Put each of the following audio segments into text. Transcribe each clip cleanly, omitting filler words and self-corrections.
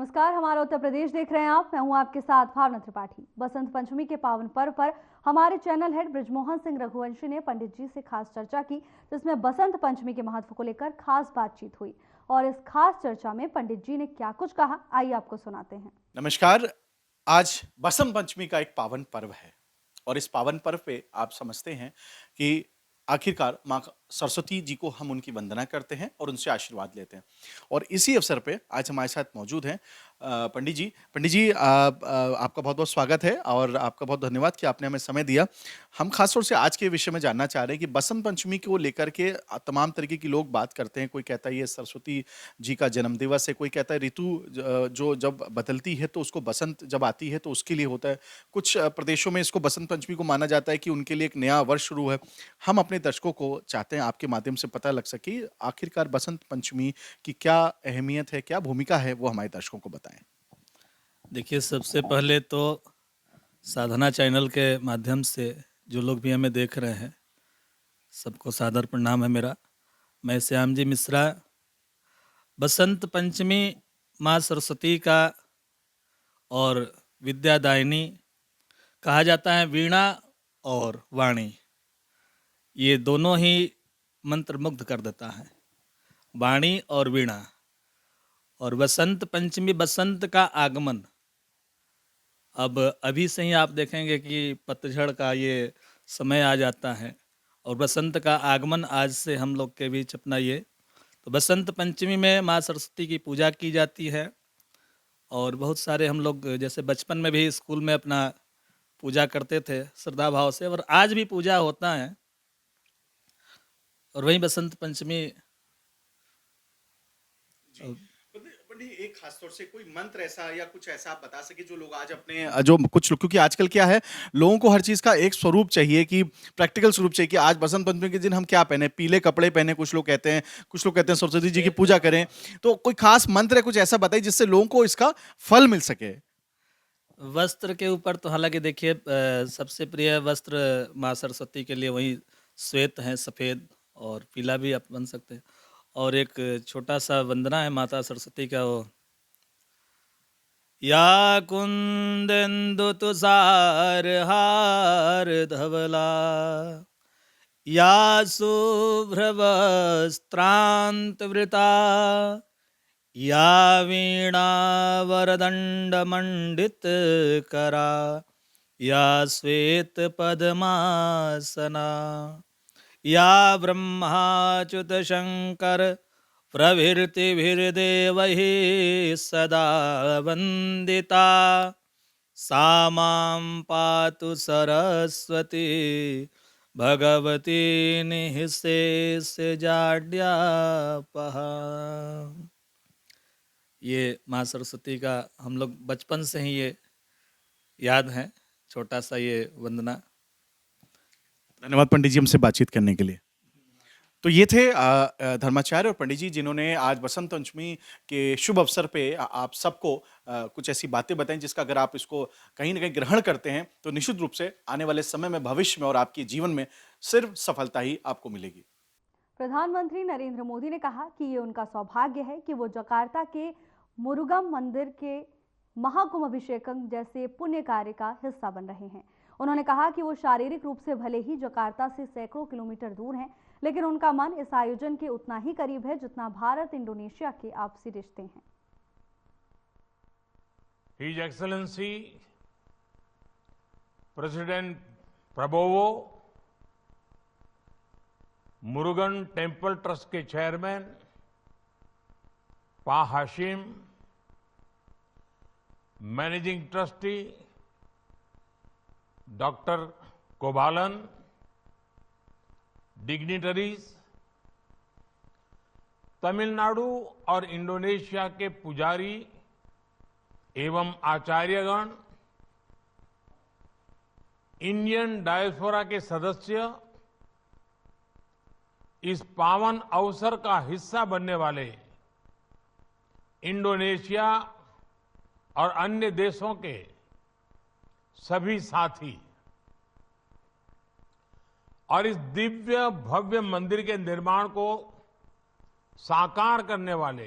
नमस्कार, हमारा उत्तर प्रदेश देख रहे हैं आप। मैं हूं आपके साथ भावना त्रिपाठी। बसंत पंचमी के पावन पर्व पर हमारे चैनल हेड बृजमोहन सिंह रघुवंशी ने पंडित जी से खास चर्चा की, जिसमें बसंत पंचमी के महत्व को लेकर खास बातचीत हुई। और इस खास चर्चा में पंडित जी ने क्या कुछ कहा, आइए आपको सुनाते हैं। नमस्कार। आज बसंत पंचमी का एक पावन पर्व है और इस पावन पर्व पे आप समझते हैं कि आखिरकार माँ सरस्वती जी को हम उनकी वंदना करते हैं और उनसे आशीर्वाद लेते हैं। और इसी अवसर पे आज हमारे साथ मौजूद हैं पंडित जी। पंडित जी, आपका बहुत बहुत स्वागत है और आपका बहुत धन्यवाद कि आपने हमें समय दिया। हम खास तौर से आज के विषय में जानना चाह रहे हैं कि बसंत पंचमी को लेकर के तमाम तरीके की लोग बात करते हैं। कोई कहता है ये सरस्वती जी का जन्म दिवस है, कोई कहता है ऋतु जो जब बदलती है तो उसको बसंत जब आती है तो उसके लिए होता है। कुछ प्रदेशों में इसको बसंत पंचमी को माना जाता है कि उनके लिए एक नया वर्ष शुरू है। हम अपने दर्शकों को चाहते हैं आपके माध्यम से पता लग सके आखिरकार बसंत पंचमी की क्या अहमियत है, क्या भूमिका है, वो हमारे दर्शकों को बताएं। देखिए, सबसे पहले तो साधना चैनल के माध्यम से जो लोग भी हमें देख रहे हैं, सबको सादर प्रणाम है मेरा। मैं श्याम जी मिश्रा। बसंत पंचमी माँ सरस्वती का और विद्यादायिनी कहा जाता है। वीणा और वाणी, ये दोनों ही मंत्र मुग्ध कर देता है, वाणी और वीणा। और बसंत पंचमी, बसंत का आगमन। अब अभी से ही आप देखेंगे कि पतझड़ का ये समय आ जाता है और बसंत का आगमन आज से हम लोग के बीच अपना ये। तो बसंत पंचमी में माँ सरस्वती की पूजा की जाती है और बहुत सारे हम लोग जैसे बचपन में भी स्कूल में अपना पूजा करते थे श्रद्धा भाव से, और आज भी पूजा होता है। और वहीं बसंत पंचमी पंडित, एक खास तौर से कोई मंत्र ऐसा या कुछ ऐसा आप बता सके जो लोग आज अपने जो कुछ लोग, क्योंकि आजकल क्या है, लोगों को हर चीज का एक स्वरूप चाहिए, कि प्रैक्टिकल स्वरूप चाहिए कि आज बसंत पंचमी के दिन हम क्या पहने, पीले कपड़े पहने कुछ लोग कहते हैं, कुछ लोग कहते हैं सरस्वती जी की पूजा करें। तो कोई खास मंत्र है, कुछ ऐसा बताइए जिससे लोगों को इसका फल मिल सके। वस्त्र के ऊपर तो हालांकि देखिए, सबसे प्रिय वस्त्र माँ सरस्वती के लिए वही श्वेत है, सफ़ेद, और पीला भी आप बन सकते हैं। और एक छोटा सा वंदना है माता सरस्वती का, वो या कुंदेन्दु तुषार हार धवला, या शुभ्रवस्त्रांत वृता, या वीणा वरदंड मंडित करा, या श्वेत पद्मासना, या ब्रह्माच्युत शंकर प्रभृतिभिर्देवैः सदा वंदिता, सा मां पातु सरस्वती भगवती निःशेषजाड्यापहा। ये माँ सरस्वती का हम लोग बचपन से ही ये याद है, छोटा सा ये वंदना। धन्यवाद पंडित जी हमसे बातचीत करने के लिए। तो ये थे धर्माचार्य और पंडित जी, जिन्होंने आज बसंत पंचमी के शुभ अवसर पे आप सबको कुछ ऐसी बातें बताई जिसका अगर आप इसको कहीं ना कहीं ग्रहण करते हैं तो निश्चित रूप से आने वाले समय में, भविष्य में और आपके जीवन में सिर्फ सफलता ही आपको मिलेगी। प्रधानमंत्री नरेंद्र मोदी ने कहा कि ये उनका सौभाग्य है कि वो जकार्ता के मुरुगन मंदिर के महाकुंभ अभिषेकम जैसे पुण्य कार्य का हिस्सा बन रहे हैं। उन्होंने कहा कि वो शारीरिक रूप से भले ही जकार्ता से सैकड़ों किलोमीटर दूर हैं, लेकिन उनका मन इस आयोजन के उतना ही करीब है जितना भारत इंडोनेशिया के आपसी रिश्ते हैं। His Excellency President Prabowo, Murugan temple trust के chairman Pa Hashim, managing trustee doctor Kobalan, dignitaries, Tamil Nadu और इंडोनेशिया के पुजारी एवं आचार्यगण, इंडियन डायस्पोरा के सदस्य, इस पावन अवसर का हिस्सा बनने वाले इंडोनेशिया और अन्य देशों के सभी साथी और इस दिव्य भव्य मंदिर के निर्माण को साकार करने वाले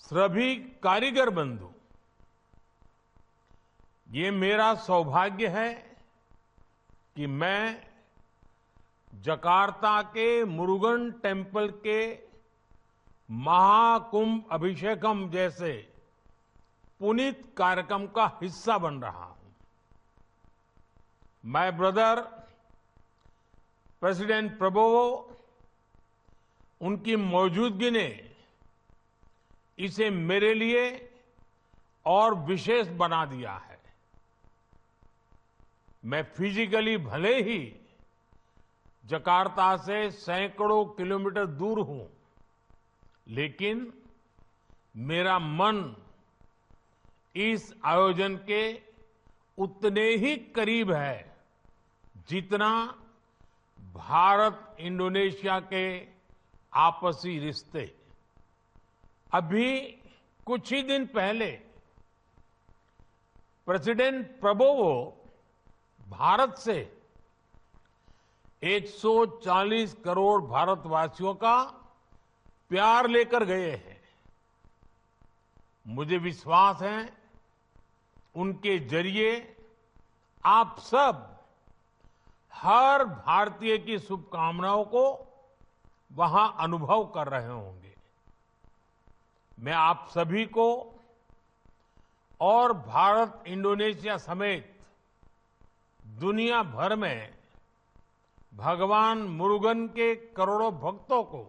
सभी कारीगर बंधु, ये मेरा सौभाग्य है कि मैं जकार्ता के मुरुगन टेम्पल के महाकुंभ अभिषेकम जैसे पुनीत कार्यक्रम का हिस्सा बन रहा हूं। माय ब्रदर प्रेसिडेंट प्रबोवो, उनकी मौजूदगी ने इसे मेरे लिए और विशेष बना दिया है। मैं फिजिकली भले ही जकार्ता से सैकड़ों किलोमीटर दूर हूं, लेकिन मेरा मन इस आयोजन के उतने ही करीब है जितना भारत इंडोनेशिया के आपसी रिश्ते। अभी कुछ ही दिन पहले प्रेसिडेंट प्रबोवो भारत से 140 करोड़ भारतवासियों का प्यार लेकर गए हैं। मुझे विश्वास है उनके जरिए आप सब हर भारतीय की शुभकामनाओं को वहां अनुभव कर रहे होंगे। मैं आप सभी को और भारत इंडोनेशिया समेत दुनिया भर में भगवान मुरुगन के करोड़ों भक्तों को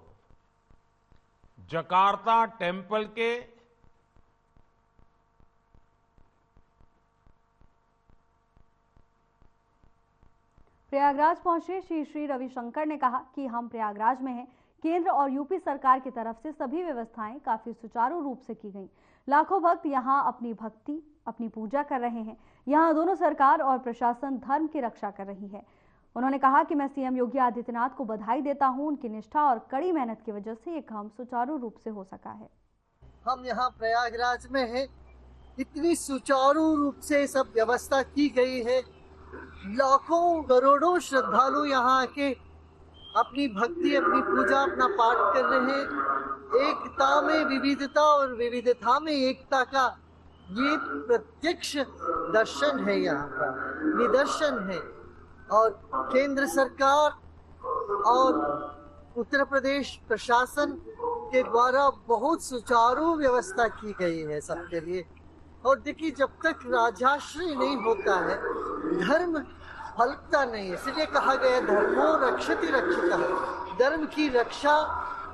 जकार्ता टेम्पल के प्रयागराज पहुंचे श्री रविशंकर ने कहा कि हम प्रयागराज में हैं। केंद्र और यूपी सरकार की तरफ से सभी व्यवस्थाएं काफी सुचारू रूप से की गई। लाखों भक्त यहां अपनी पूजा कर रहे हैं। यहां दोनों सरकार और प्रशासन धर्म की रक्षा कर रही है। उन्होंने कहा कि मैं सीएम योगी आदित्यनाथ को बधाई देता हूं। उनकी निष्ठा और कड़ी मेहनत की वजह से ये काम सुचारू रूप से हो सका है। हम यहाँ प्रयागराज में हैं। इतनी सुचारू रूप से सब व्यवस्था की गई है। लाखों करोड़ों श्रद्धालु यहाँ आके अपनी भक्ति, अपनी पूजा, अपना पाठ कर रहे हैं। एकता में विविधता और विविधता में एकता का ये प्रत्यक्ष दर्शन है, यहाँ का निदर्शन है। और केंद्र सरकार और उत्तर प्रदेश प्रशासन के द्वारा बहुत सुचारू व्यवस्था की गई है सबके लिए। और देखिए, जब तक राजाश्रय नहीं होता है धर्म फलता नहीं है। इसलिए कहा गया धर्मो रक्षति रक्षिता। धर्म की रक्षा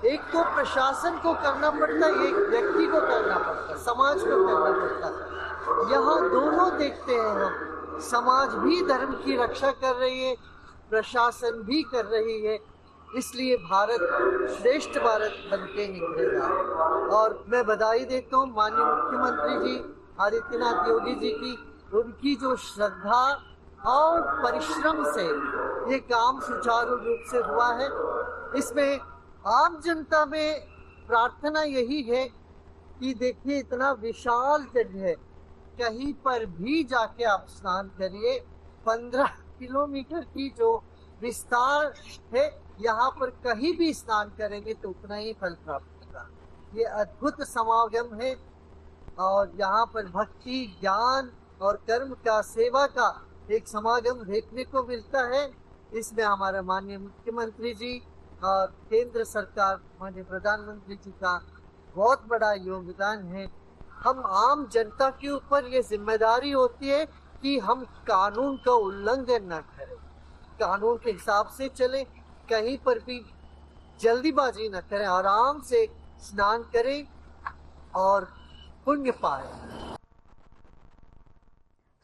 एक तो प्रशासन को करना पड़ता है, एक व्यक्ति को करना पड़ता है, समाज को करना पड़ता है। यहाँ दोनों देखते हैं हम। समाज भी धर्म की रक्षा कर रही है, प्रशासन भी कर रही है। इसलिए भारत श्रेष्ठ भारत बन के निकलेगा। और मैं बधाई देता हूँ माननीय मुख्यमंत्री जी आदित्यनाथ योगी जी की। उनकी जो श्रद्धा और परिश्रम से ये काम सुचारू रूप से हुआ है। इसमें आम जनता में प्रार्थना यही है कि देखिए, इतना विशाल जगह है, कहीं पर भी जाके आप स्नान करिए। 15 किलोमीटर की जो विस्तार है, यहाँ पर कहीं भी स्नान करेंगे तो उतना ही फल प्राप्त होगा। ये अद्भुत समागम है और यहाँ पर भक्ति, ज्ञान और कर्म का, सेवा का एक समागम देखने को मिलता है। इसमें हमारा माननीय मुख्यमंत्री जी और केंद्र सरकार माननीय प्रधानमंत्री जी का बहुत बड़ा योगदान है। हम आम जनता के ऊपर ये जिम्मेदारी होती है कि हम कानून का उल्लंघन न करें, कानून के हिसाब से चलें, कहीं पर भी जल्दीबाजी न करें, आराम से स्नान करें और पुण्य पाएं।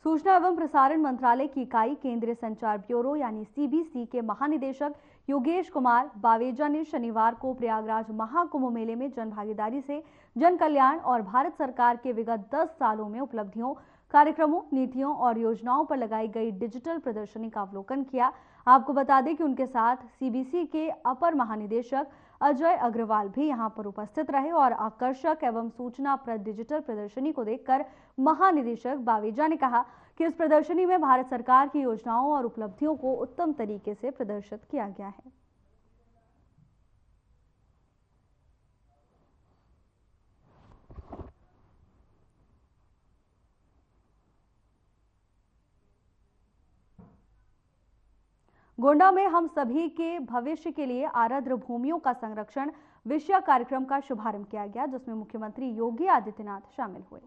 सूचना एवं प्रसारण मंत्रालय की इकाई केंद्रीय संचार ब्यूरो यानी सीबीसी के महानिदेशक योगेश कुमार बावेजा ने शनिवार को प्रयागराज महाकुंभ मेले में जनभागीदारी से जन कल्याण और भारत सरकार के विगत 10 सालों में उपलब्धियों, कार्यक्रमों, नीतियों और योजनाओं पर लगाई गई डिजिटल प्रदर्शनी का अवलोकन किया। आपको बता दें कि उनके साथ सीबीसी के अपर महानिदेशक अजय अग्रवाल भी यहां पर उपस्थित रहे और आकर्षक एवं सूचनाप्रद डिजिटल प्रदर्शनी को देखकर महानिदेशक बावेजा ने कहा कि इस प्रदर्शनी में भारत सरकार की योजनाओं और उपलब्धियों को उत्तम तरीके से प्रदर्शित किया गया है। गोंडा में हम सभी के भविष्य के लिए आर्द्र भूमियों का संरक्षण विषय कार्यक्रम का शुभारंभ किया गया, जिसमें मुख्यमंत्री योगी आदित्यनाथ शामिल हुए।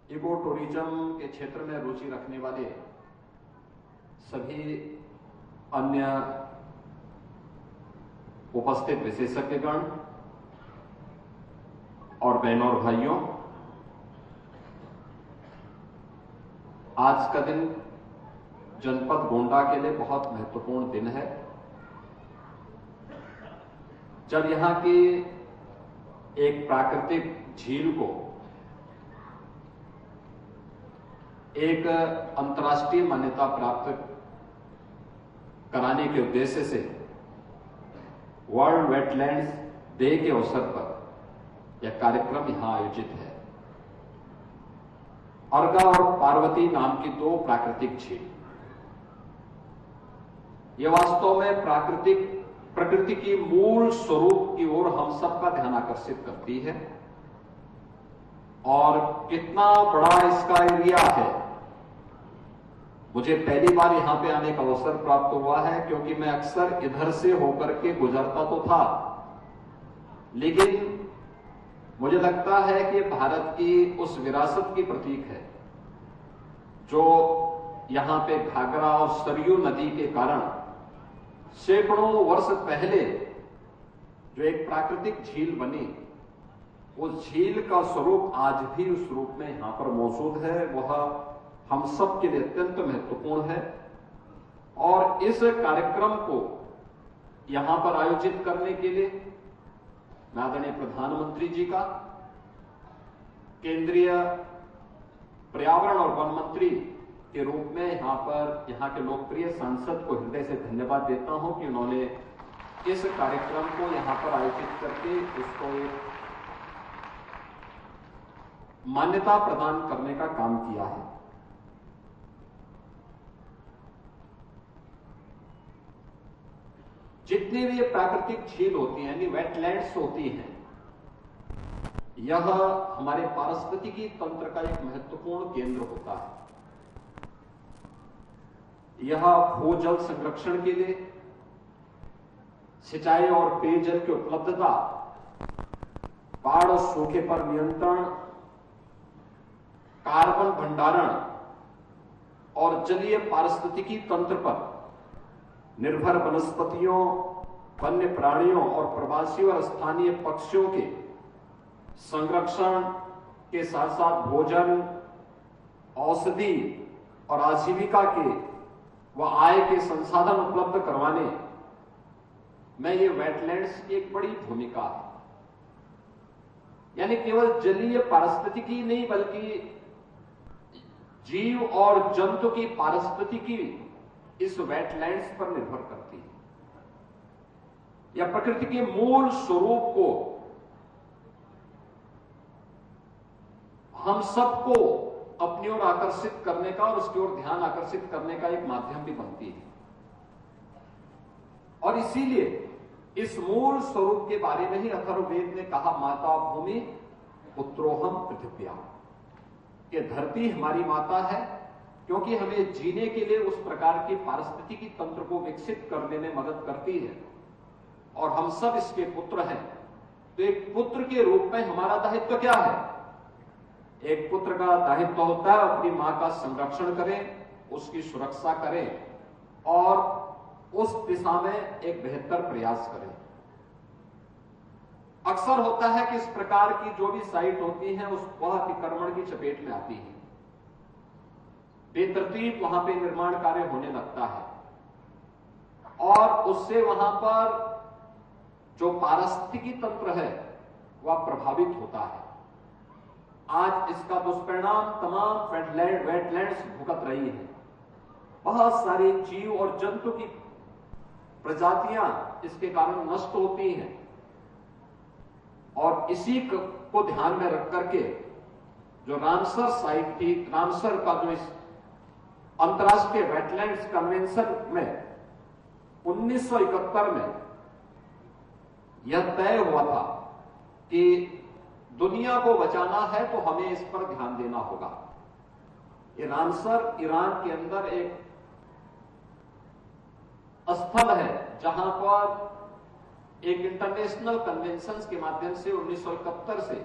इको टूरिज्म के क्षेत्र में रुचि रखने वाले सभी अन्य उपस्थित विशेषज्ञगण और बहनों और भाइयों, आज का दिन जनपद गोंडा के लिए बहुत महत्वपूर्ण दिन है, जब यहां की एक प्राकृतिक झील को एक अंतर्राष्ट्रीय मान्यता प्राप्त कराने के उद्देश्य से वर्ल्ड वेटलैंड्स डे के अवसर पर यह कार्यक्रम यहां आयोजित है। अर्गा और पार्वती नाम की दो प्राकृतिक झील, यह वास्तव में प्रकृति की मूल स्वरूप की ओर हम सबका ध्यान आकर्षित करती है। और कितना बड़ा इसका एरिया है, मुझे पहली बार यहां पे आने का अवसर प्राप्त हुआ है, क्योंकि मैं अक्सर इधर से होकर के गुजरता तो था, लेकिन मुझे लगता है कि भारत की उस विरासत की प्रतीक है जो यहां पे घाघरा और सरयू नदी के कारण सैकड़ों वर्ष पहले जो एक प्राकृतिक झील बनी, उस झील का स्वरूप आज भी उस रूप में यहां पर मौजूद है। वह हम सब के लिए अत्यंत महत्वपूर्ण है। और इस कार्यक्रम को यहां पर आयोजित करने के लिए मैं आदरणीय प्रधानमंत्री जी का, केंद्रीय पर्यावरण और वन मंत्री के रूप में यहाँ के लोकप्रिय सांसद को हृदय से धन्यवाद देता हूं कि उन्होंने इस कार्यक्रम को यहां पर आयोजित करके उसको एक मान्यता प्रदान करने का काम किया है। जितनी भी प्राकृतिक झील होती हैं, यानी वेटलैंड्स होती हैं, यह हमारे पारिस्थितिकी तंत्र का एक महत्वपूर्ण केंद्र होता है। यह भूजल संरक्षण के लिए, सिंचाई और पेयजल की उपलब्धता, बाढ़ और सूखे पर नियंत्रण, कार्बन भंडारण और जलीय पारिस्थितिकी तंत्र पर निर्भर वनस्पतियों, वन्य प्राणियों और प्रवासी और स्थानीय पक्षियों के संरक्षण के साथ साथ भोजन, औषधि और आजीविका के व आय के संसाधन उपलब्ध करवाने में ये वेटलैंड्स की एक बड़ी भूमिका है। यानी केवल जलीय पारिस्थितिकी नहीं, बल्कि जीव और जंतु की पारिस्थितिकी इस वेटलैंड्स पर निर्भर करती है। यह प्रकृति के मूल स्वरूप को हम सबको अपनी ओर आकर्षित करने का और उसकी ओर ध्यान आकर्षित करने का एक माध्यम भी बनती है। और इसीलिए इस मूल स्वरूप के बारे में ही अथर्ववेद ने कहा, माता भूमि पुत्रोहम पृथिव्या, कि धरती हमारी माता है, क्योंकि हमें जीने के लिए उस प्रकार की पारिस्थितिकी तंत्र को विकसित करने में मदद करती है, और हम सब इसके पुत्र हैं। तो एक पुत्र के रूप में हमारा दायित्व क्या है? एक पुत्र का दायित्व होता है अपनी मां का संरक्षण करें, उसकी सुरक्षा करें और उस दिशा में एक बेहतर प्रयास करें। अक्सर होता है कि इस प्रकार की जो भी साइट होती है उस वह अतिक्रमण की चपेट में आती है, बेतरतीब वहां पे निर्माण कार्य होने लगता है और उससे वहां पर जो पारिस्थितिकी तंत्र है वह प्रभावित होता है। आज इसका दुष्परिणाम तमाम वेटलैंड्स भुगत रही है। बहुत सारे जीव और जंतु की प्रजातियां इसके कारण नष्ट होती हैं, और इसी को ध्यान में रख करके जो रामसर साइट थी, रामसर का जो इस अंतर्राष्ट्रीय वेटलैंड्स कन्वेंशन में 1971 में यह तय हुआ था कि दुनिया को बचाना है तो हमें इस पर ध्यान देना होगा। ये रामसर ईरान के अंदर एक स्थल है जहां पर एक इंटरनेशनल कन्वेंशन के माध्यम से 1971 से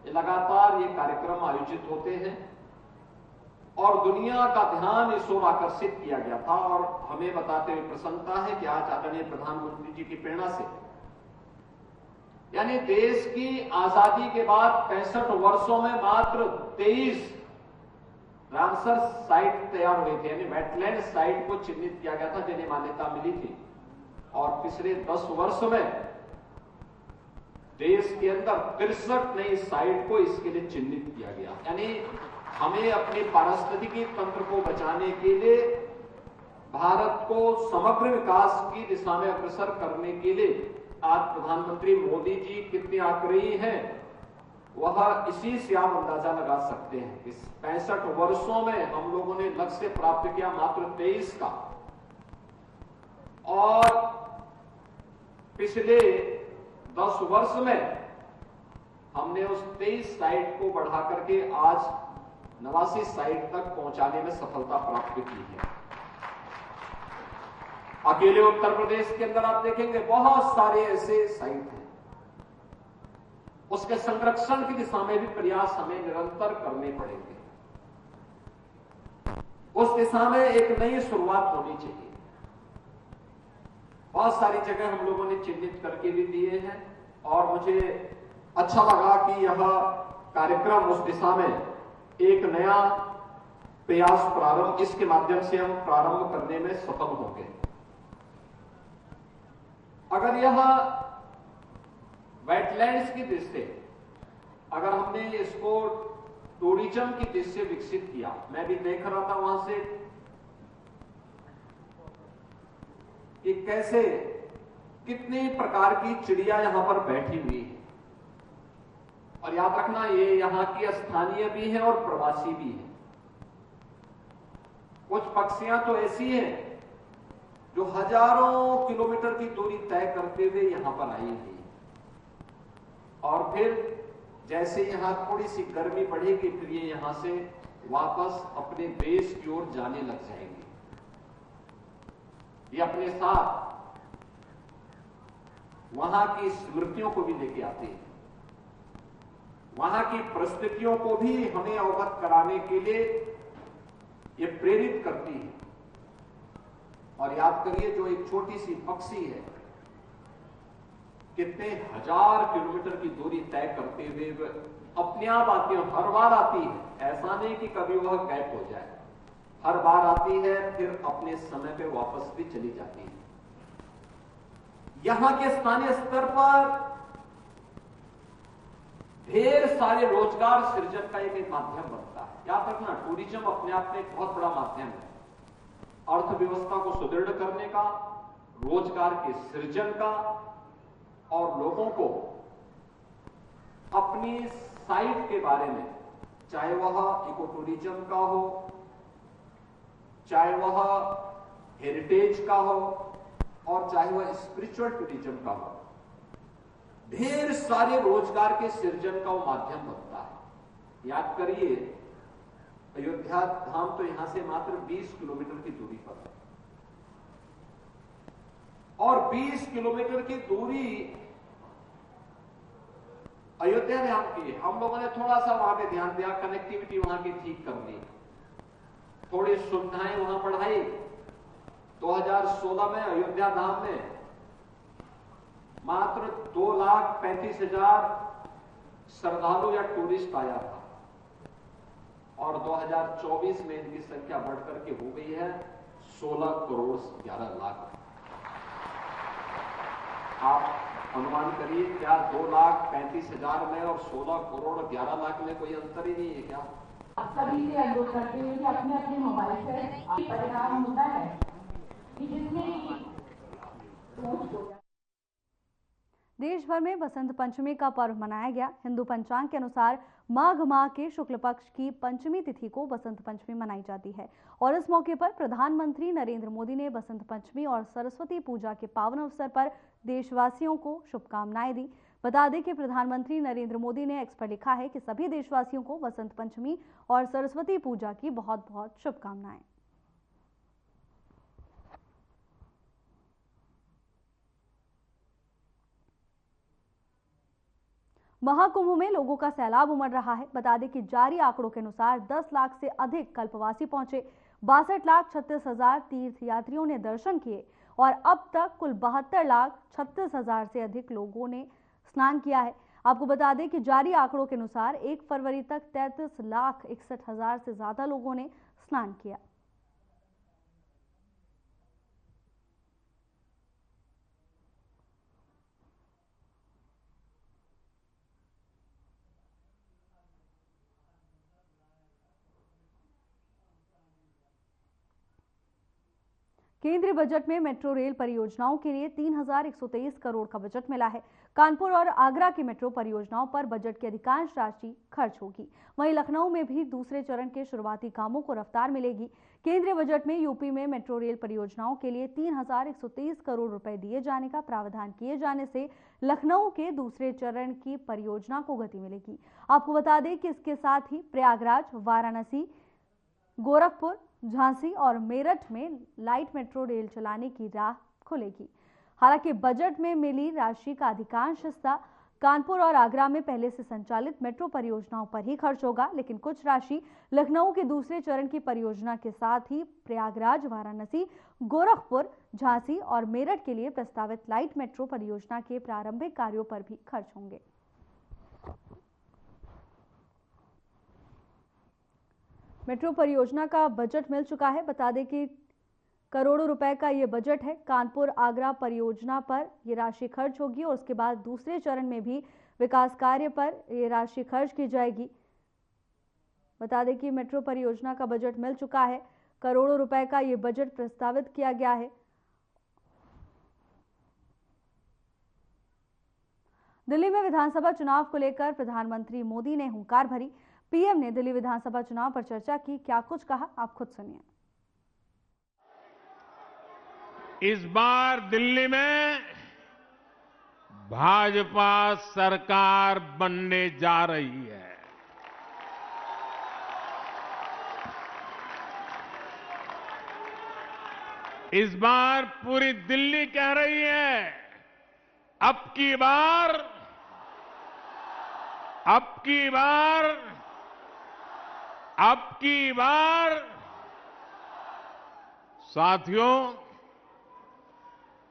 लगातार ये कार्यक्रम आयोजित होते हैं और दुनिया का ध्यान इस ओर आकर्षित किया गया था। और हमें बताते हुए प्रसन्नता है कि आज आदरणीय प्रधानमंत्री जी की प्रेरणा से, यानी देश की आजादी के बाद 65 वर्षों में मात्र 23 रामसर साइट तैयार हुई थी, यानी वेटलैंड साइट को चिन्हित किया गया था जिन्हें मान्यता मिली थी। और पिछले 10 वर्ष में देश के अंदर 63 नई साइट को इसके लिए चिन्हित किया गया। यानी हमें अपने पारिस्थितिकी तंत्र को बचाने के लिए, भारत को समग्र विकास की दिशा में अग्रसर करने के लिए आज प्रधानमंत्री मोदी जी कितने आग्रही हैं, वह इसी से आप अंदाजा लगा सकते हैं। इस 65 वर्षों में हम लोगों ने लक्ष्य प्राप्त किया मात्र 23 का, और पिछले 10 वर्ष में हमने उस 23 साइट को बढ़ा करके आज 89 साइट तक पहुंचाने में सफलता प्राप्त की है। अकेले उत्तर प्रदेश के अंदर आप देखेंगे बहुत सारे ऐसे साइट हैं। उसके संरक्षण की दिशा में भी प्रयास हमें निरंतर करने पड़ेंगे। उस दिशा में एक नई शुरुआत होनी चाहिए। बहुत सारी जगह हम लोगों ने चिन्हित करके भी दिए हैं और मुझे अच्छा लगा कि यह कार्यक्रम उस दिशा में एक नया प्रयास प्रारंभ, इसके माध्यम से हम प्रारंभ करने में सफल होंगे। अगर यह वेटलैंड्स की दृष्टि से, अगर हमने इसको टूरिज्म की दृष्टि से विकसित किया, मैं भी देख रहा था वहां से कि कैसे कितने प्रकार की चिड़िया यहां पर बैठी हुई है। और याद रखना, ये यहां की स्थानीय भी है और प्रवासी भी है। कुछ पक्षियां तो ऐसी हैं जो हजारों किलोमीटर की दूरी तय करते हुए यहां पर आई है, और फिर जैसे यहां थोड़ी सी गर्मी बढ़ेगी फिर ये यहां से वापस अपने देश की ओर जाने लग जाएंगे। ये अपने साथ वहां की स्मृतियों को भी लेके आते हैं, वहां की परिस्थितियों को भी हमें अवगत कराने के लिए ये प्रेरित करती है। और याद करिए, जो एक छोटी सी पक्षी है कितने हजार किलोमीटर की दूरी तय करते हुए अपने आप आती है, हर बार आती है। ऐसा नहीं कि कभी वह गायब हो जाए, हर बार आती है फिर अपने समय पे वापस भी चली जाती है। यहां के स्थानीय स्तर पर ढेर सारे रोजगार सृजन का एक माध्यम बनता है। याद रखना, टूरिज्म अपने आप में एक बहुत बड़ा माध्यम है, अर्थव्यवस्था को सुदृढ़ करने का, रोजगार के सृजन का, और लोगों को अपनी साइट के बारे में, चाहे वह इको टूरिज्म का हो, चाहे वह हेरिटेज का हो, और चाहे वह स्पिरिचुअल टूरिज्म का हो, ढेर सारे रोजगार के सृजन का वो माध्यम बनता है। याद करिए, अयोध्या धाम तो यहां से मात्र 20 किलोमीटर की दूरी पर है, और 20 किलोमीटर की दूरी अयोध्या धाम की। हम लोगों ने थोड़ा सा वहां पे ध्यान दिया, कनेक्टिविटी वहां की ठीक कर ली, थोड़ी सुविधाएं वहां बढ़ाई। 2016 में अयोध्या धाम में मात्र 2,35,000 श्रद्धालु या टूरिस्ट आया था, और 2024 में इनकी संख्या बढ़कर के हो गई है 16 करोड़ 11 लाख। आप अनुमान करिए, क्या 2,35,000 में और 16 करोड़ 11 लाख में कोई अंतर ही नहीं है क्या? सभी से अनुरोध करते हुए कि अपने अपने मोबाइल से परिणाम होता है कि जिसमें देश भर में बसंत पंचमी का पर्व मनाया गया। हिंदू पंचांग के अनुसार माघ माह के शुक्ल पक्ष की पंचमी तिथि को बसंत पंचमी मनाई जाती है, और इस मौके पर प्रधानमंत्री नरेंद्र मोदी ने बसंत पंचमी और सरस्वती पूजा के पावन अवसर पर देशवासियों को शुभकामनाएं दी। बता दें कि प्रधानमंत्री नरेंद्र मोदी ने एक्स पर लिखा है कि सभी देशवासियों को वसंत पंचमी और सरस्वती पूजा की बहुत बहुत शुभकामनाएं। महाकुंभ में लोगों का सैलाब उमड़ रहा है। बता दें कि जारी आंकड़ों के अनुसार 10 लाख से अधिक कल्पवासी पहुंचे। 62,36,000 तीर्थयात्रियों ने दर्शन किए और अब तक कुल 72,36,000 से अधिक लोगों ने स्नान किया है। आपको बता दें कि जारी आंकड़ों के अनुसार 1 फरवरी तक 33,61,000 से ज्यादा लोगों ने स्नान किया। केंद्रीय बजट में मेट्रो रेल परियोजनाओं के लिए 3,123 करोड़ का बजट मिला है। कानपुर और आगरा की मेट्रो परियोजनाओं पर बजट की अधिकांश राशि खर्च होगी। वहीं लखनऊ में भी दूसरे चरण के शुरुआती कामों को रफ्तार मिलेगी। केंद्रीय बजट में यूपी में मेट्रो रेल परियोजनाओं के लिए 3,123 करोड़ रुपए दिए जाने का प्रावधान किए जाने से लखनऊ के दूसरे चरण की परियोजना को गति मिलेगी। आपको बता दें कि इसके साथ ही प्रयागराज, वाराणसी, गोरखपुर, झांसी और मेरठ में लाइट मेट्रो रेल चलाने की राह खुलेगी। हालांकि बजट में मिली राशि का अधिकांश हिस्सा कानपुर और आगरा में पहले से संचालित मेट्रो परियोजनाओं पर ही खर्च होगा, लेकिन कुछ राशि लखनऊ के दूसरे चरण की परियोजना के साथ ही प्रयागराज, वाराणसी, गोरखपुर, झांसी और मेरठ के लिए प्रस्तावित लाइट मेट्रो परियोजना के प्रारंभिक कार्यों पर भी खर्च होंगे। मेट्रो परियोजना का बजट मिल चुका है। बता दें कि करोड़ों रुपए का ये बजट है। कानपुर आगरा परियोजना पर ये राशि खर्च होगी और उसके बाद दूसरे चरण में भी विकास कार्य पर ये राशि खर्च की जाएगी। बता दें कि मेट्रो परियोजना का बजट मिल चुका है। करोड़ों रुपए का ये बजट प्रस्तावित किया गया है। दिल्ली में विधानसभा चुनाव को लेकर प्रधानमंत्री मोदी ने हुंकार भरी। पीएम ने दिल्ली विधानसभा चुनाव पर चर्चा की। क्या कुछ कहा, आप खुद सुनिए। इस बार दिल्ली में भाजपा सरकार बनने जा रही है। इस बार पूरी दिल्ली कह रही है, अब की बार साथियों,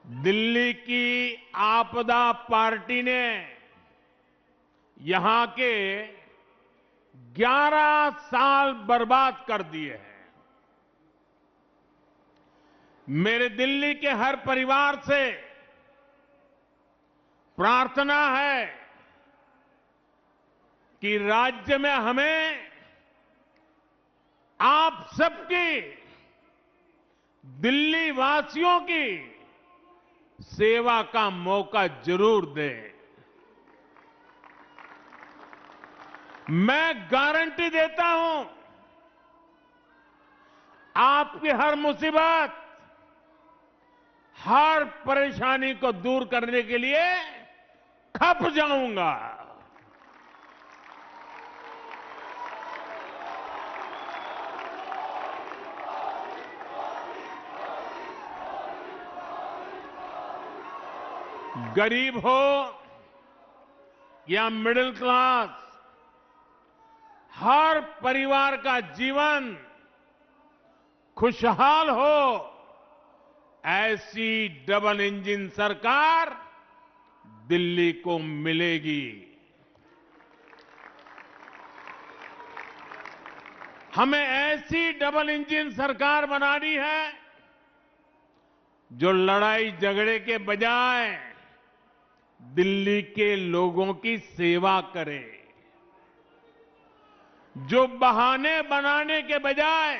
दिल्ली की आपदा पार्टी ने यहां के 11 साल बर्बाद कर दिए हैं। मेरे दिल्ली के हर परिवार से प्रार्थना है कि राज्य में हमें आप सबकी, दिल्ली वासियों की सेवा का मौका जरूर दें। मैं गारंटी देता हूं, आपकी हर मुसीबत, हर परेशानी को दूर करने के लिए खप जाऊंगा। गरीब हो या मिडिल क्लास, हर परिवार का जीवन खुशहाल हो, ऐसी डबल इंजन सरकार दिल्ली को मिलेगी। हमें ऐसी डबल इंजन सरकार बनानी है जो लड़ाई झगड़े के बजाय दिल्ली के लोगों की सेवा करे, जो बहाने बनाने के बजाय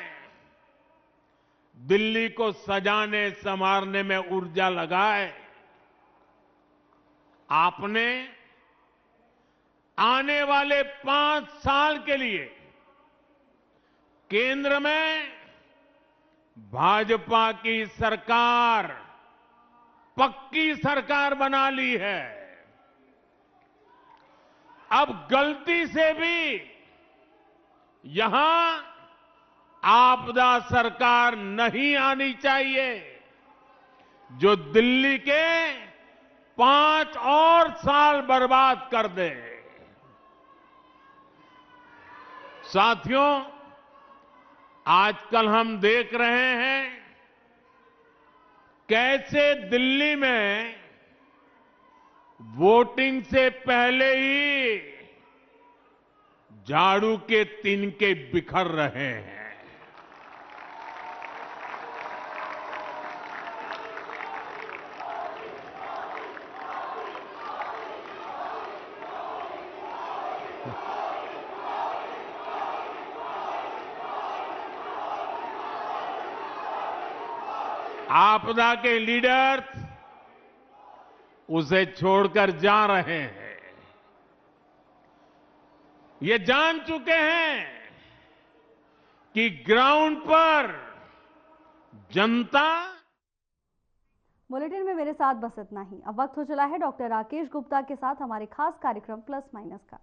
दिल्ली को सजाने संवारने में ऊर्जा लगाए। आपने आने वाले 5 साल के लिए केंद्र में भाजपा की सरकार, पक्की सरकार बना ली है। अब गलती से भी यहां आपदा सरकार नहीं आनी चाहिए, जो दिल्ली के 5 और साल बर्बाद कर दे। साथियों, आजकल हम देख रहे हैं कैसे दिल्ली में वोटिंग से पहले ही झाड़ू के तिनके बिखर रहे हैं। आपदा के लीडर्स उसे छोड़कर जा रहे हैं। ये जान चुके हैं कि ग्राउंड पर जनता। बुलेटिन में मेरे साथ बस इतना ही। अब वक्त हो चला है डॉक्टर राकेश गुप्ता के साथ हमारे खास कार्यक्रम प्लस माइनस का।